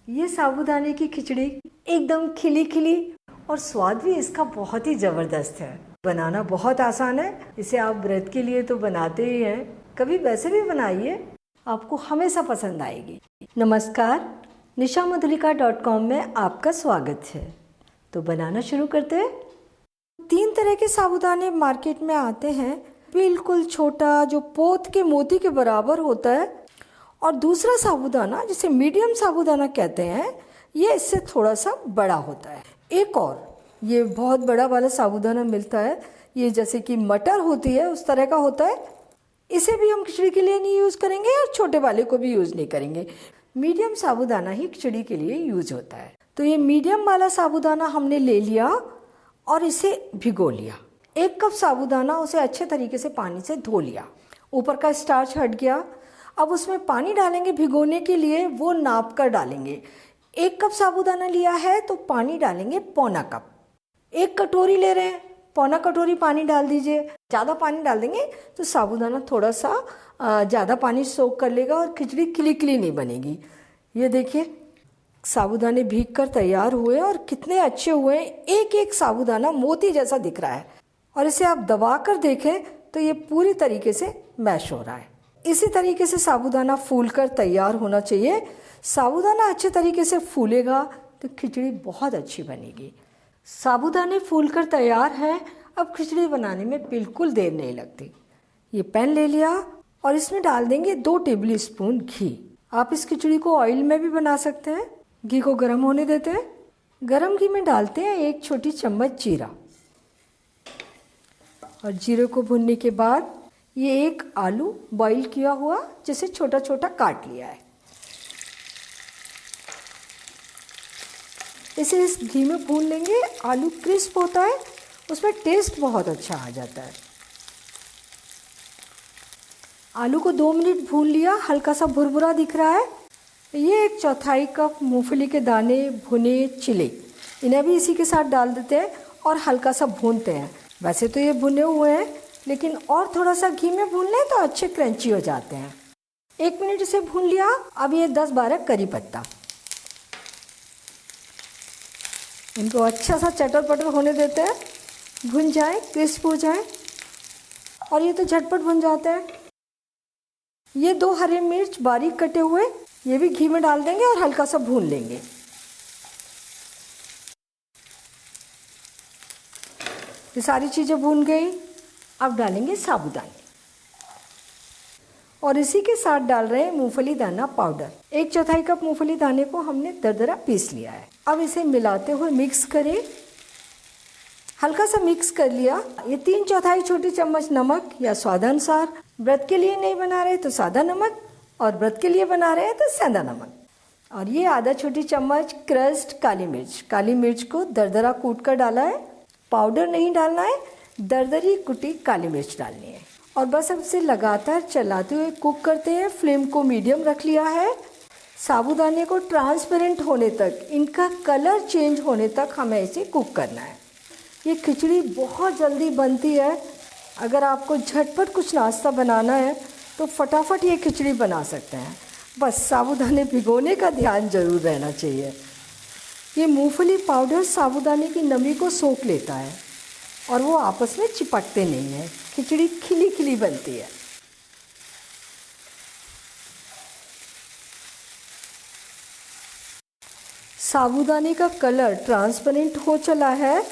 ये साबूदाने की खिचड़ी एकदम खिली खिली और स्वाद भी इसका बहुत ही ज़बरदस्त है। बनाना बहुत आसान है। इसे आप व्रत के लिए तो बनाते ही हैं, कभी वैसे भी बनाइए, आपको हमेशा पसंद आएगी। नमस्कार, nishamudhalika.com में आपका स्वागत है। तो बनाना शुरू करते हैं। 3 तरह के साबूदाने मार्केट में आते हैं। बिल्कुल छोटा जो पोत के मोती के बराबर होता है, और दूसरा साबूदाना जिसे मीडियम साबूदाना कहते हैं, ये इससे थोड़ा सा बड़ा होता है। एक और ये बहुत बड़ा वाला साबूदाना मिलता है, ये जैसे कि मटर होती है उस तरह का होता है। इसे भी हम खिचड़ी के लिए नहीं यूज़ करेंगे और छोटे वाले को भी यूज़ नहीं करेंगे। मीडियम साबूदाना ही खिचड़ी के लिए यूज़ होता है। तो ये मीडियम वाला साबूदाना हमने ले लिया और इसे भिगो लिया। 1 कप साबूदाना, उसे अच्छे तरीके से पानी से धो लिया, ऊपर का स्टार्च हट गया। अब उसमें पानी डालेंगे भिगोने के लिए, वो नाप कर डालेंगे। 1 कप साबूदाना लिया है तो पानी डालेंगे पौना कप। 1 कटोरी ले रहे हैं, पौना कटोरी पानी डाल दीजिए। ज़्यादा पानी डाल देंगे तो साबूदाना थोड़ा सा ज़्यादा पानी सोख कर लेगा और खिचड़ी खिली खिली नहीं बनेगी। ये देखिए, साबूदाने भीग कर तैयार हुए और कितने अच्छे हुए। एक एक साबूदाना मोती जैसा दिख रहा है, और इसे आप दबा कर देखें तो ये पूरी तरीके से मैश हो रहा है। इसी तरीके से साबूदाना फूलकर तैयार होना चाहिए। साबूदाना अच्छे तरीके से फूलेगा तो खिचड़ी बहुत अच्छी बनेगी। साबूदाने फूलकर तैयार हैं। अब खिचड़ी बनाने में बिल्कुल देर नहीं लगती। ये पैन ले लिया और इसमें डाल देंगे 2 टेबल स्पून घी। आप इस खिचड़ी को ऑयल में भी बना सकते हैं। घी को गर्म होने देते हैं। गर्म घी में डालते हैं 1 छोटी चम्मच जीरा, और जीरे को भुनने के बाद ये 1 आलू बॉईल किया हुआ, जिसे छोटा छोटा काट लिया है, इसे इस घी में भून लेंगे। आलू क्रिस्प होता है, उसमें टेस्ट बहुत अच्छा आ जाता है। आलू को 2 मिनट भून लिया, हल्का सा भुरभुरा दिख रहा है। ये 1/4 कप मूंगफली के दाने भुने चिले, इन्हें भी इसी के साथ डाल देते हैं और हल्का सा भूनते हैं। वैसे तो ये भुने हुए हैं, लेकिन और थोड़ा सा घी में भून लें तो अच्छे क्रंची हो जाते हैं। 1 मिनट इसे भून लिया। अब ये 10-12 करी पत्ता, इनको अच्छा सा चटर पटर होने देते हैं, भुन जाए, क्रिस्प हो जाए, और ये तो झटपट भुन जाते हैं। ये 2 हरे मिर्च बारीक कटे हुए, ये भी घी में डाल देंगे और हल्का सा भून लेंगे। ये सारी चीज़ें भून गई। अब डालेंगे साबूदाने, और इसी के साथ डाल रहे हैं मूंगफली दाना पाउडर। 1/4 कप मूंगफली दाने को हमने दरदरा पीस लिया है। अब इसे मिलाते हुए मिक्स करें। हल्का सा मिक्स कर लिया। ये 3/4 छोटी चम्मच नमक या स्वादानुसार, व्रत के लिए नहीं बना रहे तो सादा नमक, और व्रत के लिए बना रहे हैं तो सेंधा नमक। और ये आधा छोटी चम्मच क्रश्ड काली मिर्च को दरदरा कूट कर डाला है। पाउडर नहीं डालना है, दरदरी कुटी काली मिर्च डालनी है। और बस अब इसे लगातार चलाते हुए कुक करते हैं। फ्लेम को मीडियम रख लिया है। साबूदाने को ट्रांसपेरेंट होने तक, इनका कलर चेंज होने तक हमें इसे कुक करना है। ये खिचड़ी बहुत जल्दी बनती है। अगर आपको झटपट कुछ नाश्ता बनाना है तो फटाफट ये खिचड़ी बना सकते हैं। बस साबूदाने भिगोने का ध्यान जरूर रहना चाहिए। ये मूंगफली पाउडर साबूदाने की नमी को सोख लेता है और वो आपस में चिपकते नहीं हैं। खिचड़ी खिली खिली बनती है। साबूदाने का कलर ट्रांसपेरेंट हो चला है।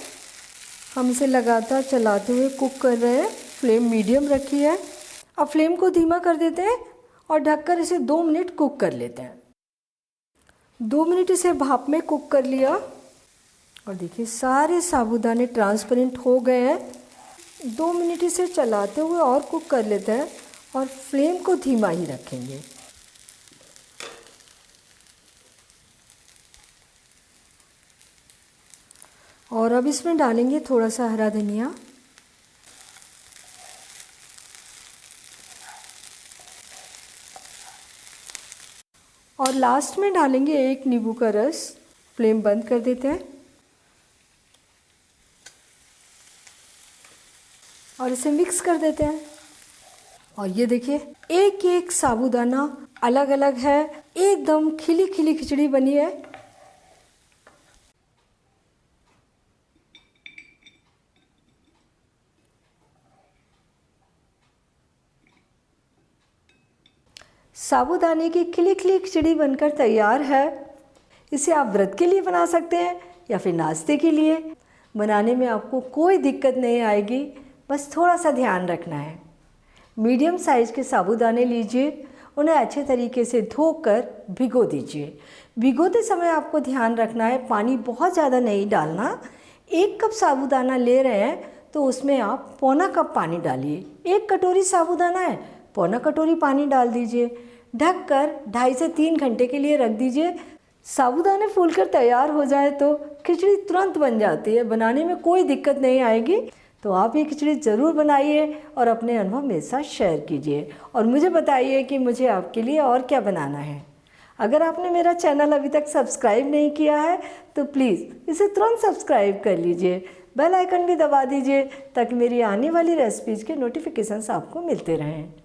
हम इसे लगातार चलाते हुए कुक कर रहे हैं। फ्लेम मीडियम रखी है। अब फ्लेम को धीमा कर देते हैं और ढककर इसे 2 मिनट कुक कर लेते हैं। 2 मिनट इसे भाप में कुक कर लिया, और देखिए सारे साबूदाने ट्रांसपेरेंट हो गए हैं। 2 मिनट इसे चलाते हुए और कुक कर लेते हैं, और फ्लेम को धीमा ही रखेंगे। और अब इसमें डालेंगे थोड़ा सा हरा धनिया, और लास्ट में डालेंगे 1 नींबू का रस। फ्लेम बंद कर देते हैं और इसे मिक्स कर देते हैं। और ये देखिए एक एक साबूदाना अलग अलग है, एकदम खिली खिली खिचड़ी बनी है। साबूदाने की खिली खिली खिचड़ी बनकर तैयार है। इसे आप व्रत के लिए बना सकते हैं या फिर नाश्ते के लिए। बनाने में आपको कोई दिक्कत नहीं आएगी, बस थोड़ा सा ध्यान रखना है। मीडियम साइज़ के साबूदाने लीजिए, उन्हें अच्छे तरीके से धोकर भिगो दीजिए। भिगोते समय आपको ध्यान रखना है, पानी बहुत ज़्यादा नहीं डालना। 1 कप साबूदाना ले रहे हैं तो उसमें आप पौना कप पानी डालिए। 1 कटोरी साबूदाना है, पौना कटोरी पानी डाल दीजिए। ढककर 2.5 से 3 घंटे के लिए रख दीजिए। साबूदाने फूलकर तैयार हो जाए तो खिचड़ी तुरंत बन जाती है, बनाने में कोई दिक्कत नहीं आएगी। तो आप ये खिचड़ी ज़रूर बनाइए और अपने अनुभव मेरे साथ शेयर कीजिए और मुझे बताइए कि मुझे आपके लिए और क्या बनाना है। अगर आपने मेरा चैनल अभी तक सब्सक्राइब नहीं किया है तो प्लीज़ इसे तुरंत सब्सक्राइब कर लीजिए। बेल आइकन भी दबा दीजिए ताकि मेरी आने वाली रेसिपीज़ के नोटिफिकेशंस आपको मिलते रहें।